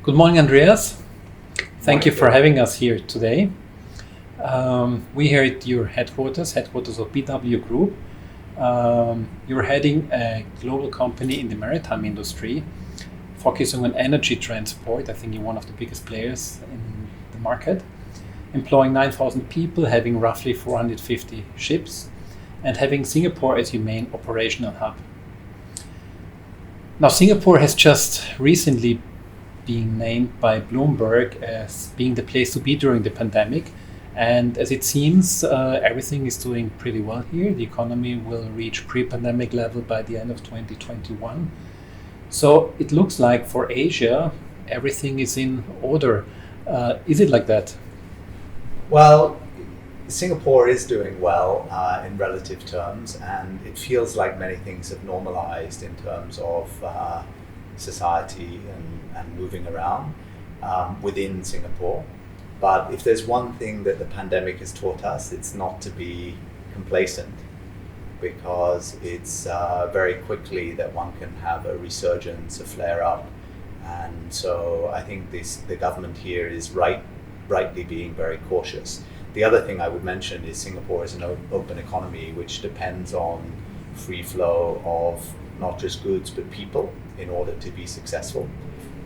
Good morning, Andreas. Thank you for having us here today. We here at your headquarters of BW Group. You're heading a global company in the maritime industry, focusing on energy transport. I think you're one of the biggest players in the market, employing 9,000 people, having roughly 450 ships, and having Singapore as your main operational hub. Now, Singapore has just recently been named by Bloomberg as being the place to be during the pandemic. And as it seems, everything is doing pretty well here. The economy will reach pre-pandemic level by the end of 2021. So it looks like for Asia, everything is in order. Is it like that? Well, Singapore is doing well in relative terms, and it feels like many things have normalized in terms of society and moving around within Singapore. But if there's one thing that the pandemic has taught us, it's not to be complacent, because it's very quickly that one can have a resurgence, a flare-up. And so I think the government here is rightly being very cautious. The other thing I would mention is Singapore is an open economy, which depends on free flow of not just goods but people in order to be successful.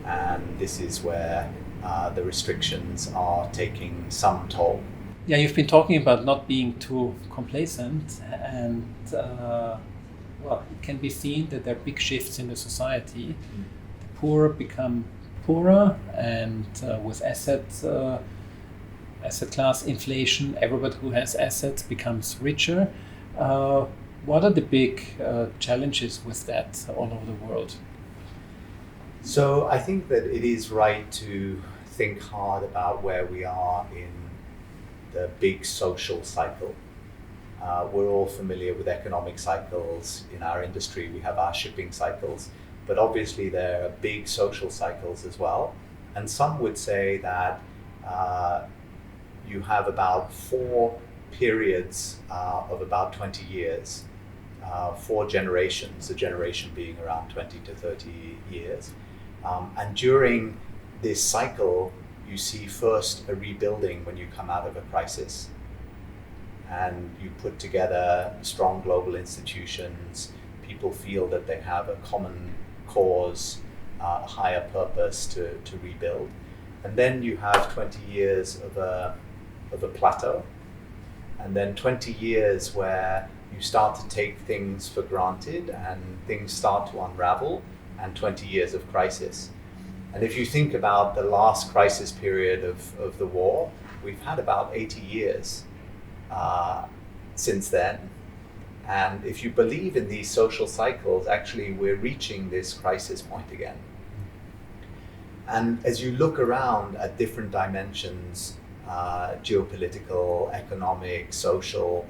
And this is where the restrictions are taking some toll. Yeah, you've been talking about not being too complacent, and it can be seen that there are big shifts in the society. The poor become poorer, and with asset class inflation, everybody who has assets becomes richer. What are the big challenges with that all over the world? So I think that it is right to think hard about where we are in the big social cycle. We're all familiar with economic cycles. In our industry, we have our shipping cycles, but obviously there are big social cycles as well. And some would say that you have about 4 periods of about 20 years, 4 generations, a generation being around 20 to 30 years. And during this cycle, you see first a rebuilding when you come out of a crisis. And you put together strong global institutions, people feel that they have a common cause, a higher purpose to rebuild. And then you have 20 years of a plateau, and then 20 years where you start to take things for granted and things start to unravel, and 20 years of crisis. And if you think about the last crisis period of the war, we've had about 80 years since then. And if you believe in these social cycles, actually we're reaching this crisis point again. And as you look around at different dimensions, geopolitical, economic, social,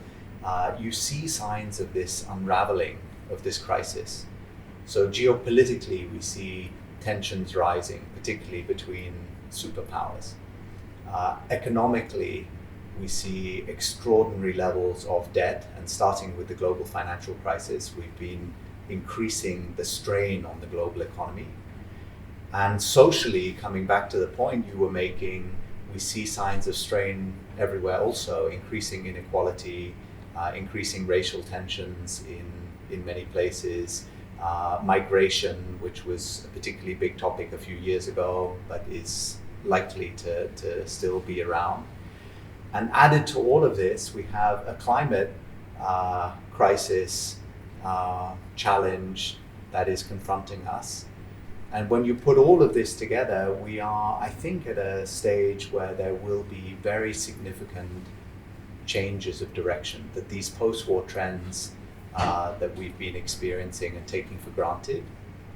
you see signs of this unraveling of this crisis. So geopolitically, we see tensions rising, particularly between superpowers. Economically, we see extraordinary levels of debt, and starting with the global financial crisis, we've been increasing the strain on the global economy. And socially, coming back to the point you were making, we see signs of strain everywhere also, increasing inequality, increasing racial tensions in many places, migration, which was a particularly big topic a few years ago, but is likely to still be around. And added to all of this, we have a climate crisis challenge that is confronting us. And when you put all of this together, we are, I think, at a stage where there will be very significant changes of direction, that these post-war trends that we've been experiencing and taking for granted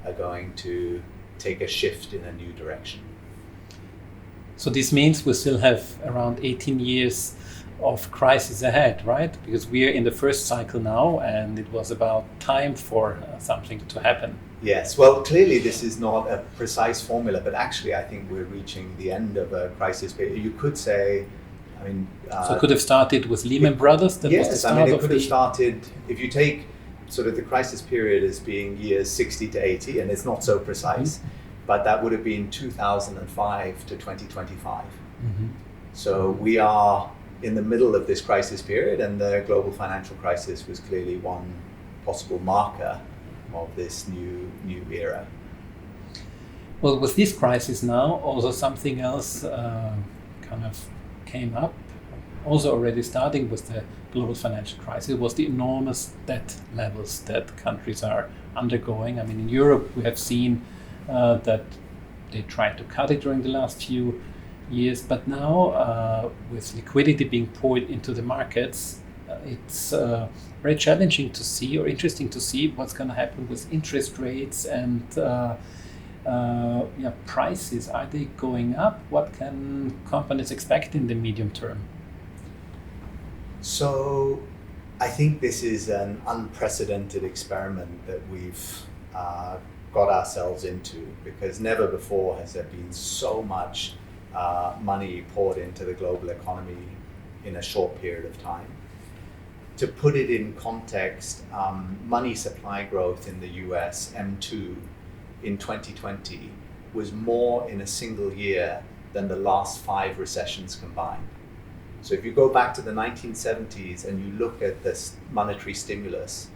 are going to take a shift in a new direction. So this means we still have around 18 years of crisis ahead, right? Because we are in the first cycle now, and it was about time for something to happen. Yes, well, clearly this is not a precise formula, but actually I think we're reaching the end of a crisis period. You could say, so it could have started with Lehman Brothers? That was the start it could have started, if you take sort of the crisis period as being years 60 to 80, and it's not so precise, but that would have been 2005 to 2025. Mm-hmm. So we are in the middle of this crisis period, and the global financial crisis was clearly one possible marker of this new era. Well, with this crisis now, also something else kind of came up, also already starting with the global financial crisis, was the enormous debt levels that countries are undergoing. I mean, in Europe, we have seen that they tried to cut it during the last few years, but now with liquidity being poured into the markets, it's very challenging to see, or interesting to see, what's going to happen with interest rates and prices. Are they going up? What can companies expect in the medium term? So I think this is an unprecedented experiment that we've got ourselves into, because never before has there been so much money poured into the global economy in a short period of time. To put it in context, money supply growth in the US, M2, in 2020 was more in a single year than the last 5 recessions combined. So if you go back to the 1970s and you look at this monetary stimulus,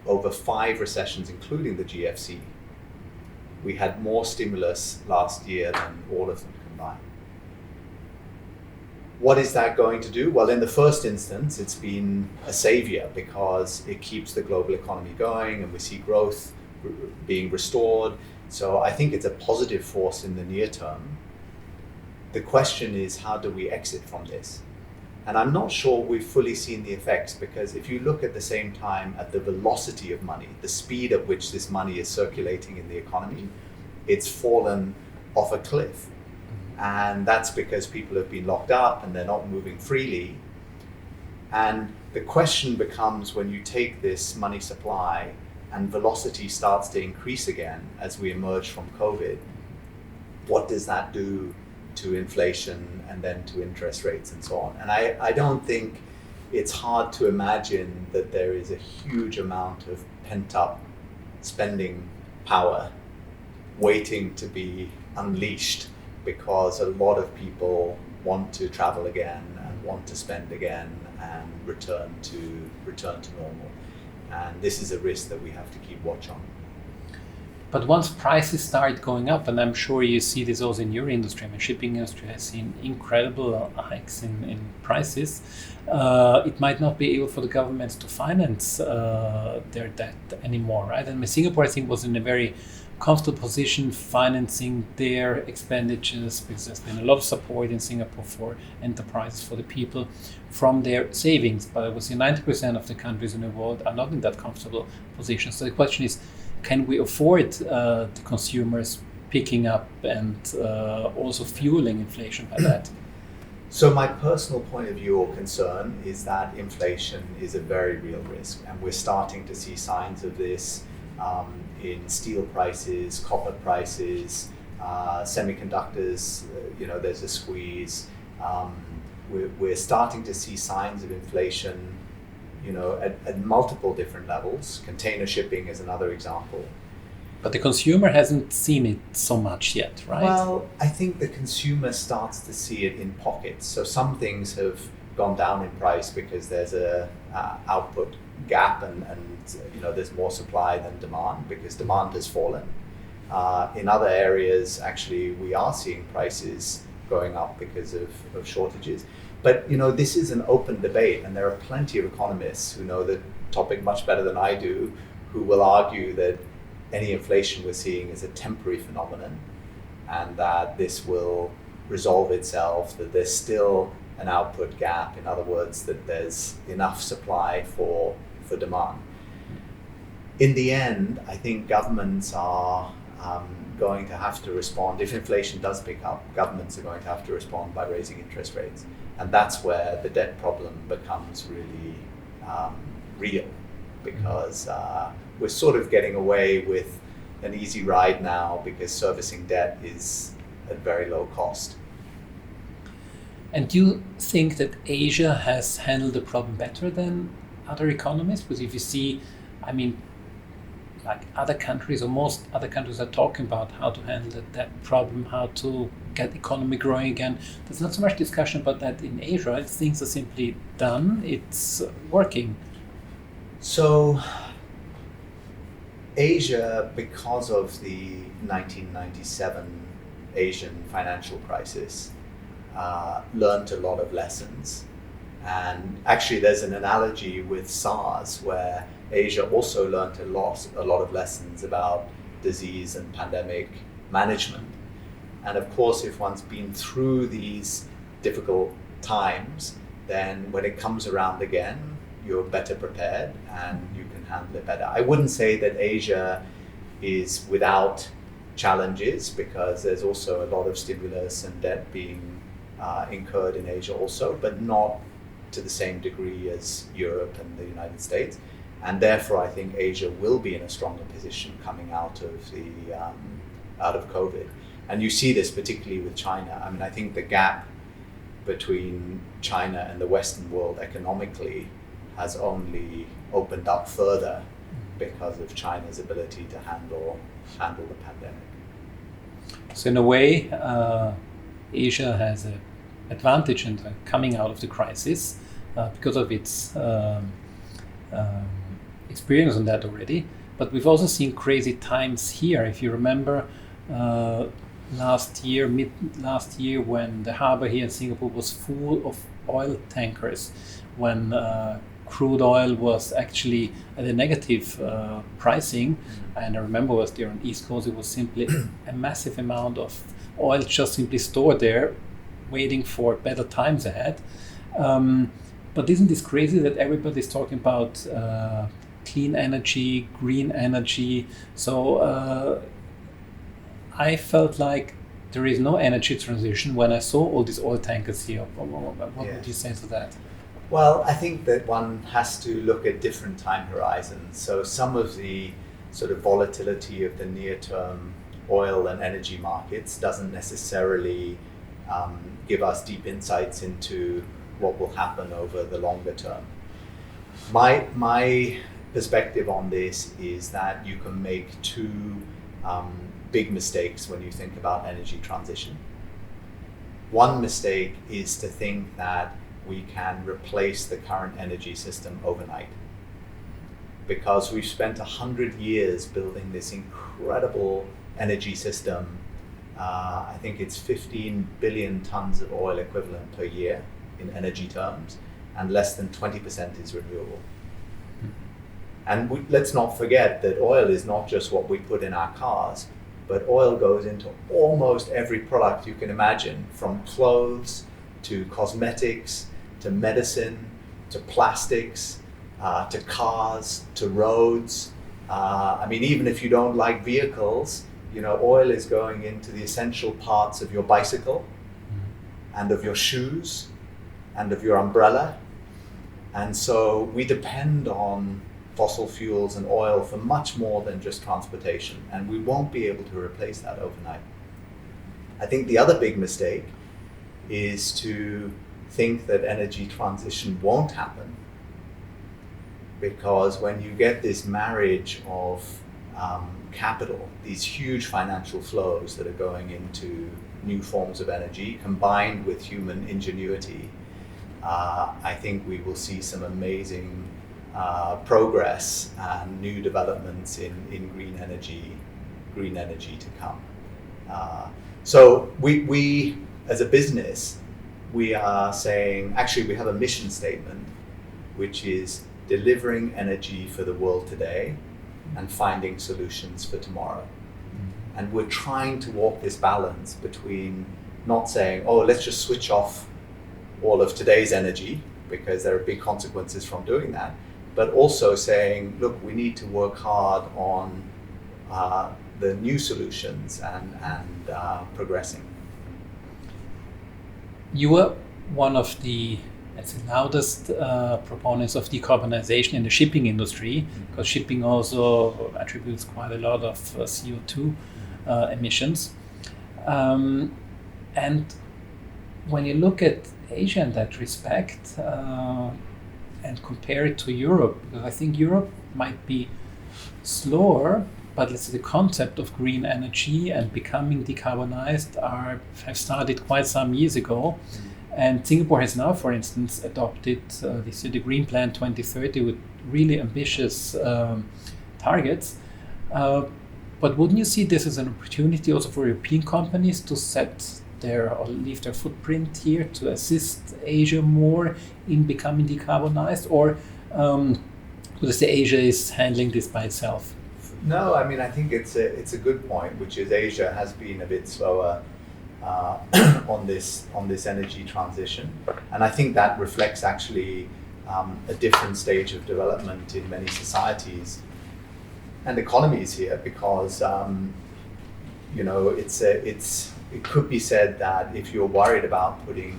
over 5 recessions, including the GFC, we had more stimulus last year than all of them combined. What is that going to do? Well, in the first instance, it's been a savior because it keeps the global economy going and we see growth being restored. So I think it's a positive force in the near term. The question is, how do we exit from this? And I'm not sure we've fully seen the effects, because if you look at the same time at the velocity of money, the speed at which this money is circulating in the economy, it's fallen off a cliff. And that's because people have been locked up and they're not moving freely. And the question becomes, when you take this money supply and velocity starts to increase again as we emerge from COVID, what does that do to inflation and then to interest rates and so on? And I don't think it's hard to imagine that there is a huge amount of pent-up spending power waiting to be unleashed, because a lot of people want to travel again and want to spend again and return to normal. And this is a risk that we have to keep watch on. But once prices start going up, and I'm sure you see this also in your industry, I mean, shipping industry has seen incredible hikes in prices, it might not be able for the governments to finance their debt anymore, right? And Singapore, I think, was in a very comfortable position financing their expenditures, because there's been a lot of support in Singapore for enterprises, for the people, from their savings. But I would say 90% of the countries in the world are not in that comfortable position. So the question is, can we afford the consumers picking up and also fueling inflation by that? So my personal point of view or concern is that inflation is a very real risk, and we're starting to see signs of this in steel prices, copper prices, semiconductors. There's a squeeze. We're starting to see signs of inflation, at multiple different levels. Container shipping is another example. But the consumer hasn't seen it so much yet, right? Well, I think the consumer starts to see it in pockets. So some things have gone down in price because there's a output gap and there's more supply than demand because demand has fallen. In other areas, actually, we are seeing prices going up because of shortages. But this is an open debate, and there are plenty of economists who know the topic much better than I do, who will argue that any inflation we're seeing is a temporary phenomenon and that this will resolve itself, that there's still an output gap, in other words, that there's enough supply for demand. In the end, I think governments are going to have to respond. If inflation does pick up, governments are going to have to respond by raising interest rates. And that's where the debt problem becomes really real, because we're sort of getting away with an easy ride now because servicing debt is at very low cost. And do you think that Asia has handled the problem better than other economies? Because if you see, like other countries, or most other countries are talking about how to handle that problem, how to get the economy growing again. There's not so much discussion about that in Asia. Things are simply done. It's working. So Asia, because of the 1997 Asian financial crisis, learned a lot of lessons. And actually there's an analogy with SARS where Asia also learned a lot of lessons about disease and pandemic management. And of course, if one's been through these difficult times, then when it comes around again, you're better prepared and you can handle it better. I wouldn't say that Asia is without challenges, because there's also a lot of stimulus and debt being incurred in Asia also, but not to the same degree as Europe and the United States. And therefore, I think Asia will be in a stronger position coming out of COVID. And you see this particularly with China. I mean, I think the gap between China and the Western world economically has only opened up further because of China's ability to handle the pandemic. So in a way, Asia has an advantage in coming out of the crisis because of its experience on that already. But we've also seen crazy times here. If you remember, mid last year, when the harbor here in Singapore was full of oil tankers, when crude oil was actually at a negative pricing. And I remember I was there on East Coast, it was simply a massive amount of oil just simply stored there, waiting for better times ahead. But isn't this crazy that everybody's talking about clean energy, green energy? So I felt like there is no energy transition when I saw all these oil tankers here. What would you say to that? Well, I think that one has to look at different time horizons. So some of the sort of volatility of the near-term oil and energy markets doesn't necessarily give us deep insights into what will happen over the longer term. My perspective on this is that you can make two big mistakes when you think about energy transition. One mistake is to think that we can replace the current energy system overnight, because we've spent 100 years building this incredible energy system. I think it's 15 billion tons of oil equivalent per year in energy terms, and less than 20% is renewable. And let's not forget that oil is not just what we put in our cars, but oil goes into almost every product you can imagine, from clothes to cosmetics to medicine to plastics to cars to roads. I mean, even if you don't like vehicles, you know, oil is going into the essential parts of your bicycle and of your shoes and of your umbrella. And so we depend on fossil fuels and oil for much more than just transportation, and we won't be able to replace that overnight. I think the other big mistake is to think that energy transition won't happen, because when you get this marriage of capital, these huge financial flows that are going into new forms of energy combined with human ingenuity, I think we will see some amazing progress and new developments in green energy to come. So we as a business, we are saying, actually we have a mission statement, which is delivering energy for the world today and finding solutions for tomorrow. And we're trying to walk this balance between not saying, oh, let's just switch off all of today's energy, because there are big consequences from doing that, but also saying, look, we need to work hard on the new solutions and progressing. You were one of the, let's say, loudest proponents of decarbonization in the shipping industry, because shipping also attributes quite a lot of CO2 emissions. And when you look at Asia in that respect and compare it to Europe, because I think Europe might be slower, but let's say the concept of green energy and becoming decarbonized have started quite some years ago. And Singapore has now, for instance, adopted the Green Plan 2030 with really ambitious targets. But wouldn't you see this as an opportunity also for European companies to set or leave their footprint here to assist Asia more in becoming decarbonized? Or would you say Asia is handling this by itself? No, I mean, I think it's a good point, which is Asia has been a bit slower on this energy transition, and I think that reflects actually a different stage of development in many societies and economies here, because it could be said that if you're worried about putting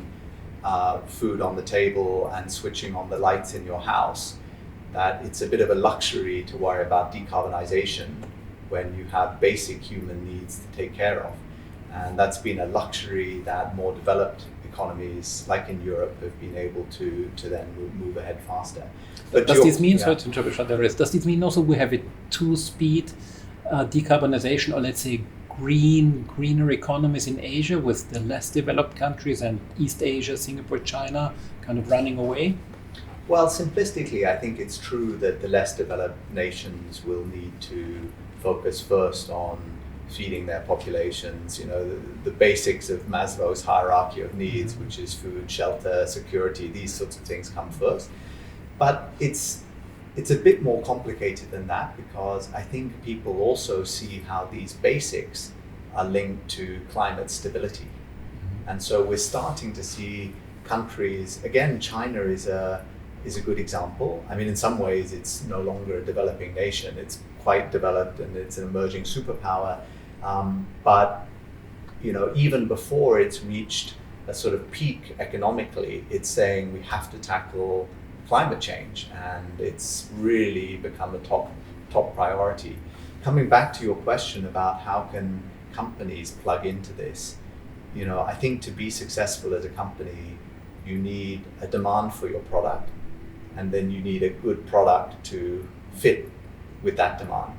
food on the table and switching on the lights in your house, that it's a bit of a luxury to worry about decarbonization when you have basic human needs to take care of. And that's been a luxury that more developed economies, like in Europe, have been able to then move ahead faster. But does this mean, sorry to interrupt, Andreas, does this mean also we have a two-speed decarbonization, or let's say greener economies in Asia, with the less developed countries and East Asia, Singapore, China, kind of running away? Well, simplistically, I think it's true that the less developed nations will need to focus first on feeding their populations, the basics of Maslow's hierarchy of needs, which is food, shelter, security, these sorts of things come first. But it's a bit more complicated than that, because I think people also see how these basics are linked to climate stability. And so we're starting to see countries, again, China is a good example. I mean, in some ways, it's no longer a developing nation. It's quite developed and it's an emerging superpower. But even before it's reached a sort of peak economically, it's saying we have to tackle climate change, and it's really become a top priority. Coming back to your question about how can companies plug into this, I think to be successful as a company, you need a demand for your product, and then you need a good product to fit with that demand.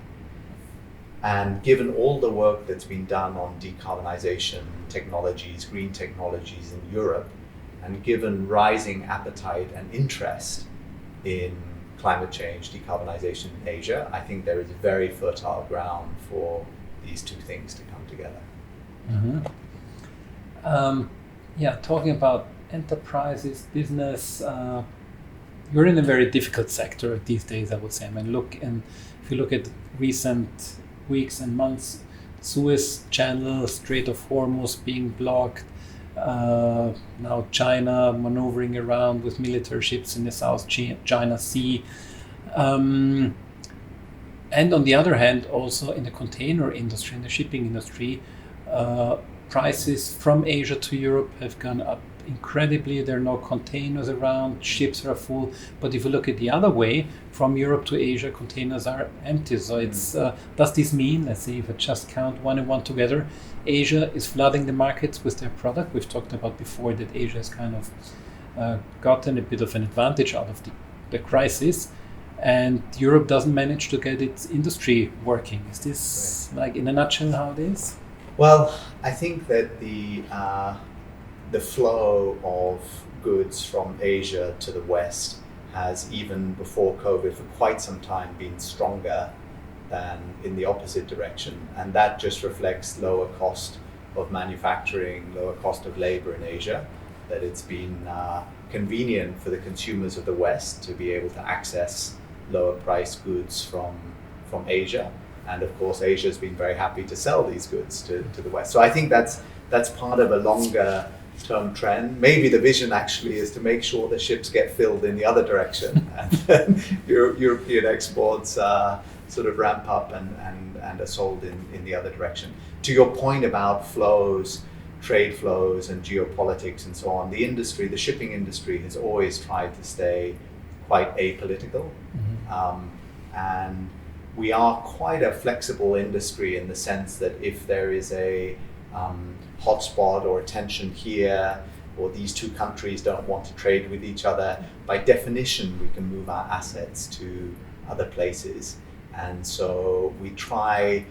And given all the work that's been done on decarbonization technologies, green technologies in Europe, and given rising appetite and interest in climate change, decarbonization in Asia, I think there is very fertile ground for these two things to come together. Talking about enterprises, business, you're in a very difficult sector these days, I would say. I mean, if you look at recent weeks and months, Suez Channel, Strait of Hormuz being blocked, now China maneuvering around with military ships in the South China Sea. And on the other hand, also in the container industry, in the shipping industry, prices from Asia to Europe have gone up incredibly. There are no containers around, ships are full. But if you look at the other way, from Europe to Asia, containers are empty. So does this mean, let's say if I just count one and one together, Asia is flooding the markets with their product? We've talked about before that Asia has kind of gotten a bit of an advantage out of the crisis, and Europe doesn't manage to get its industry working. Is this like in a nutshell how it is? Well, I think that the flow of goods from Asia to the West has, even before COVID, for quite some time been stronger than in the opposite direction. And that just reflects lower cost of manufacturing, lower cost of labor in Asia, that it's been convenient for the consumers of the West to be able to access lower priced goods from Asia. And of course, Asia has been very happy to sell these goods to the West. So I think that's part of a longer term trend. Maybe the vision actually is to make sure the ships get filled in the other direction, and then European exports sort of ramp up and are sold in the other direction. To your point about flows, trade flows and geopolitics and so on, the shipping industry has always tried to stay quite apolitical. And we are quite a flexible industry in the sense that if there is a hotspot or a tension here, or these two countries don't want to trade with each other, by definition we can move our assets to other places. And so we try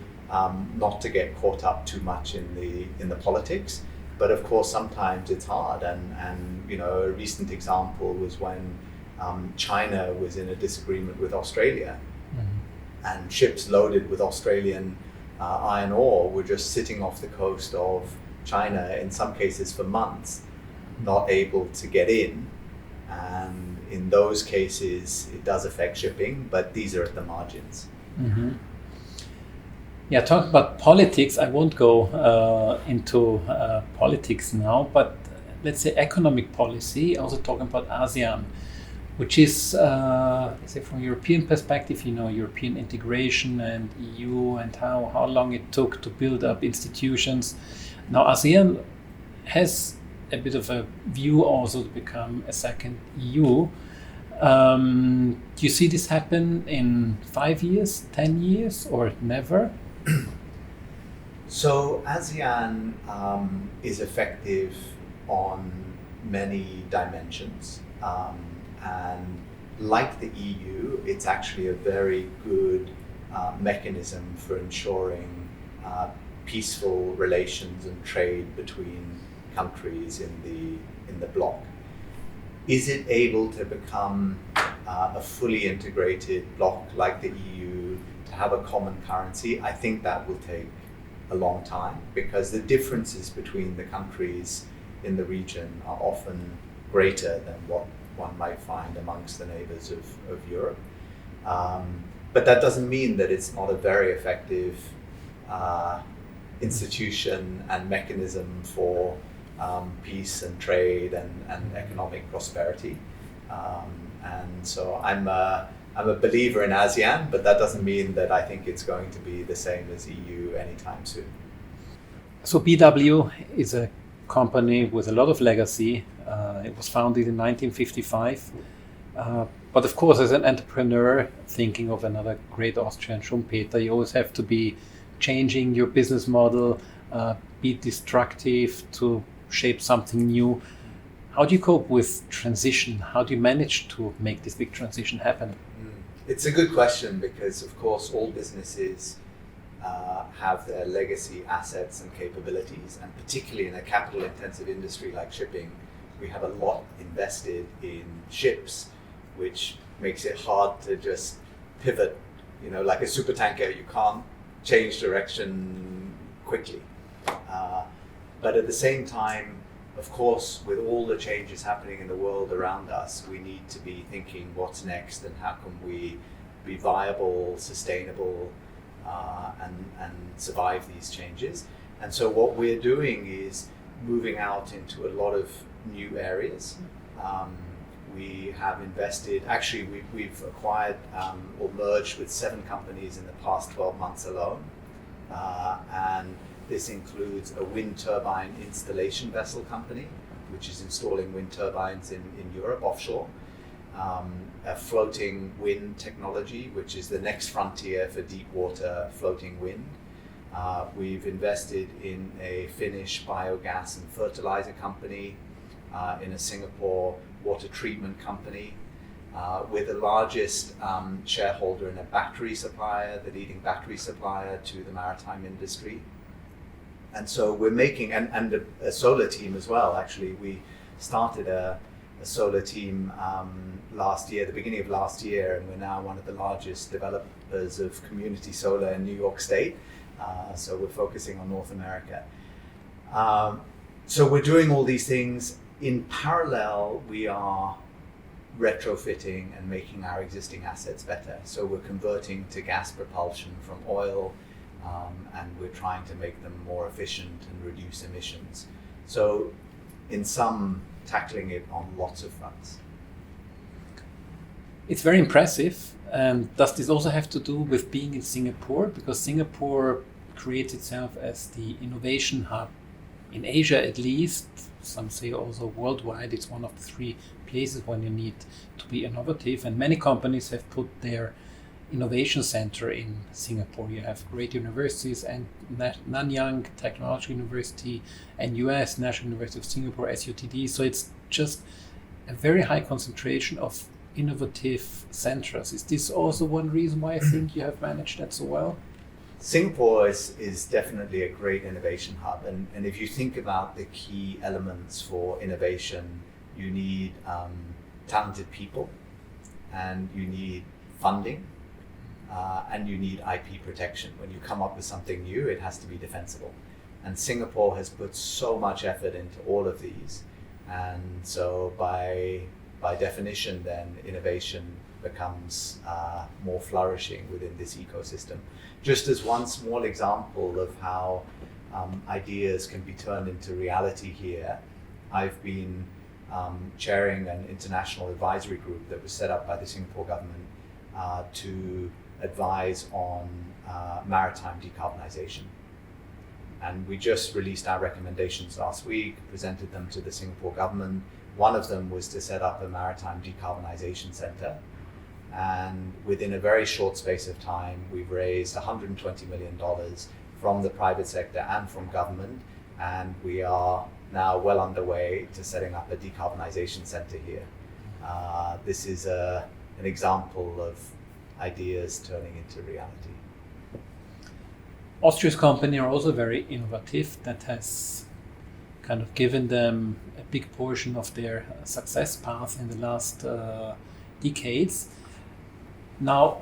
not to get caught up too much in the politics, but of course sometimes it's hard. And you know, a recent example was when China was in a disagreement with Australia, and ships loaded with Australian iron ore were just sitting off the coast of China, in some cases for months, not able to get in. And in those cases, it does affect shipping, but these are at the margins. Mm-hmm. Yeah, talking about politics, I won't go into politics now, but let's say economic policy, also talking about ASEAN, which is, let's say from European perspective, you know, European integration and EU and how long it took to build up institutions. Now ASEAN has a bit of a view also to become a second EU. Do you see this happen in 5 years, 10 years, or never? So ASEAN is effective on many dimensions. And like the EU, it's actually a very good mechanism for ensuring peaceful relations and trade between countries in the bloc. Is it able to become a fully integrated bloc like the EU, to have a common currency? I think that will take a long time, because the differences between the countries in the region are often greater than what one might find amongst the neighbors of Europe. But that doesn't mean that it's not a very effective institution and mechanism for peace and trade and economic prosperity. And so I'm a believer in ASEAN, but that doesn't mean that I think it's going to be the same as EU anytime soon. So BW is a company with a lot of legacy. It was founded in 1955. But of course, as an entrepreneur thinking of another great Austrian, Schumpeter, you always have to be changing your business model, be destructive to shape something new. How do you cope with transition? How do you manage to make this big transition happen? It's a good question, because of course all businesses have their legacy assets and capabilities, and particularly in a capital intensive industry like shipping, we have a lot invested in ships, which makes it hard to just pivot. You know, like a supertanker, you can't change direction quickly. But at the same time, of course, with all the changes happening in the world around us, we need to be thinking what's next and how can we be viable, sustainable, and survive these changes. And so what we're doing is moving out into a lot of new areas. We have invested, actually we've acquired or merged with 7 companies in the past 12 months alone. And this includes a wind turbine installation vessel company, which is installing wind turbines in Europe offshore. A floating wind technology, which is the next frontier for deep water floating wind. We've invested in a Finnish biogas and fertilizer company, in a Singapore water treatment company. We're the largest shareholder in a battery supplier, the leading battery supplier to the maritime industry. And so we're making, and a solar team as well. Actually, we started a solar team last year, the beginning of last year, and we're now one of the largest developers of community solar in New York State. So we're focusing on North America. So we're doing all these things. In parallel, we are retrofitting and making our existing assets better. So we're converting to gas propulsion from oil, and we're trying to make them more efficient and reduce emissions. So in sum, tackling it on lots of fronts. It's very impressive. And does this also have to do with being in Singapore? Because Singapore creates itself as the innovation hub in Asia, at least. Some say also worldwide. It's one of the 3 places when you need to be innovative. And many companies have put their innovation center in Singapore. You have great universities, and Nanyang Technology University, and US National University of Singapore, SUTD. So it's just a very high concentration of innovative centers. Is this also one reason why I think you have managed that so well? Singapore is definitely a great innovation hub. And if you think about the key elements for innovation, you need talented people, and you need funding, and you need IP protection. When you come up with something new, it has to be defensible. And Singapore has put so much effort into all of these. And so by definition, then innovation becomes more flourishing within this ecosystem. Just as one small example of how ideas can be turned into reality here, I've been chairing an international advisory group that was set up by the Singapore government to advise on maritime decarbonization. And we just released our recommendations last week, presented them to the Singapore government. One of them was to set up a maritime decarbonization center. And within a very short space of time, we've raised $120 million from the private sector and from government. And we are now well underway to setting up a decarbonization center here. This is an example of ideas turning into reality. Austria's company are also very innovative. That has kind of given them a big portion of their success path in the last decades. Now,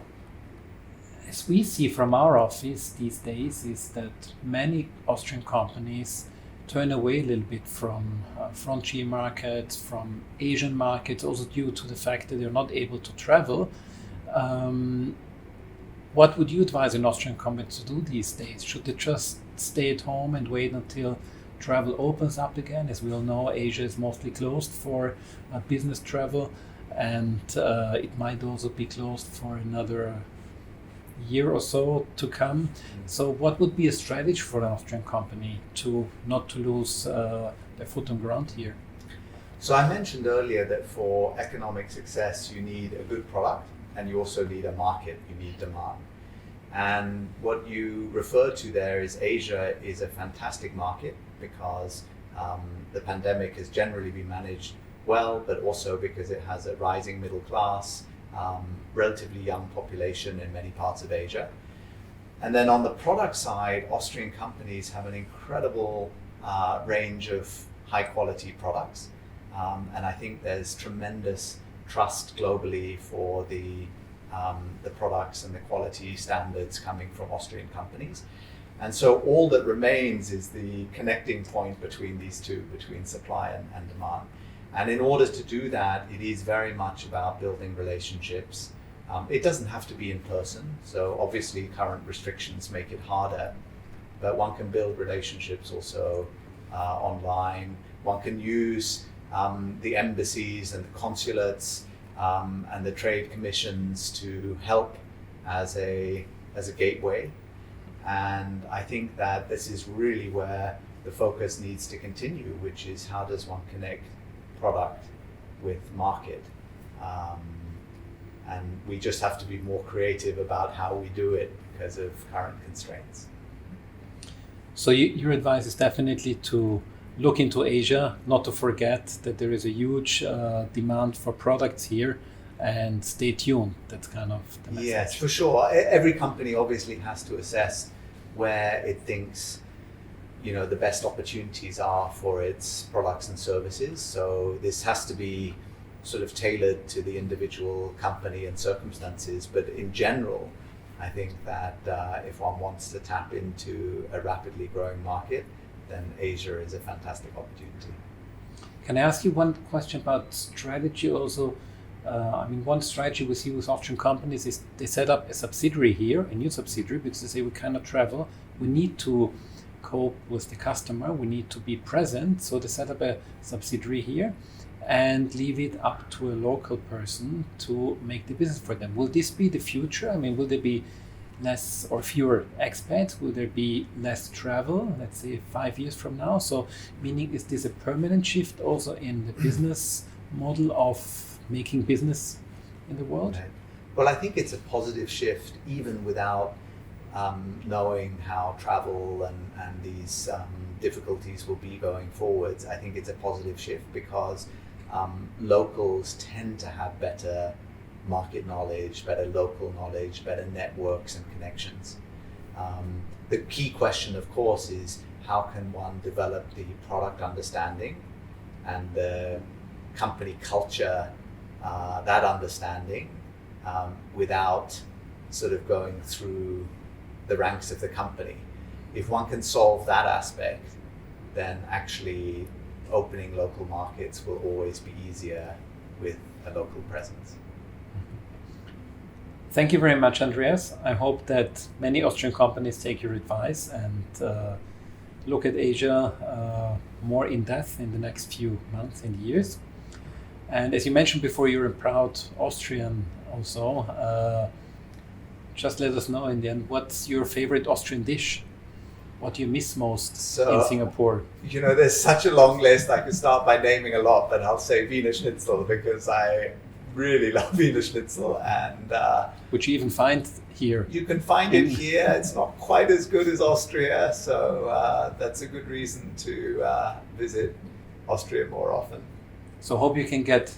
as we see from our office these days, is that many Austrian companies turn away a little bit from frontier markets, from Asian markets, also due to the fact that they're not able to travel. What would you advise an Austrian company to do these days? Should they just stay at home and wait until travel opens up again? As we all know, Asia is mostly closed for business travel, and it might also be closed for another year or so to come. So what would be a strategy for an Austrian company to not to lose their foot on ground here? So I mentioned earlier that for economic success, you need a good product, and you also need a market, you need demand. And what you refer to there is Asia is a fantastic market because the pandemic has generally been managed well, but also because it has a rising middle class, relatively young population in many parts of Asia. And then on the product side, Austrian companies have an incredible range of high quality products. And I think there's tremendous trust globally for the products and the quality standards coming from Austrian companies. And so all that remains is the connecting point between these two, between supply and demand. And in order to do that, it is very much about building relationships. It doesn't have to be in person. So obviously current restrictions make it harder, but one can build relationships also online. One can use the embassies and the consulates and the trade commissions to help as a gateway. And I think that this is really where the focus needs to continue, which is how does one connect product with market. And we just have to be more creative about how we do it because of current constraints. So your advice is definitely to look into Asia, not to forget that there is a huge demand for products here, and stay tuned. That's kind of the message. Yes, for sure. Every company obviously has to assess where it thinks the best opportunities are for its products and services. So this has to be sort of tailored to the individual company and circumstances. But in general, I think that if one wants to tap into a rapidly growing market, then Asia is a fantastic opportunity. Can I ask you one question about strategy also? One strategy we see with Austrian companies is they set up a subsidiary here, a new subsidiary, because they say we cannot travel. We need to cope with the customer. We need to be present. So they set up a subsidiary here and leave it up to a local person to make the business for them. Will this be the future? Will there be less or fewer expats? Will there be less travel, let's say 5 years from now? So meaning, is this a permanent shift also in the business model of making business in the world? Right. Well, I think it's a positive shift even without knowing how travel and these difficulties will be going forwards. I think it's a positive shift because locals tend to have better market knowledge, better local knowledge, better networks and connections. The key question, of course, is how can one develop the product understanding and the company culture, that understanding, without sort of going through the ranks of the company. If one can solve that aspect, then actually opening local markets will always be easier with a local presence. Thank you very much, Andreas. I hope that many Austrian companies take your advice and look at Asia more in depth in the next few months and years. And as you mentioned before, you're a proud Austrian also. Just let us know in the end, what's your favorite Austrian dish? What do you miss most in Singapore? You know, there's such a long list. I could start by naming a lot, but I'll say Wiener Schnitzel because I really love Wiener Schnitzel, and which you even find here. You can find it here. It's not quite as good as Austria, so that's a good reason to visit Austria more often. So hope you can get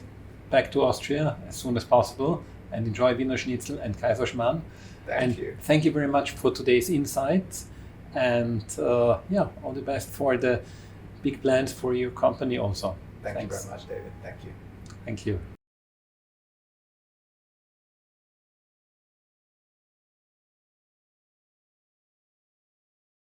back to Austria as soon as possible and enjoy Wiener Schnitzel and Kaiserschmarrn. Thank you. Thank you very much for today's insights, and all the best for the big plans for your company also. Thanks. You very much, David. Thank you. Thank you.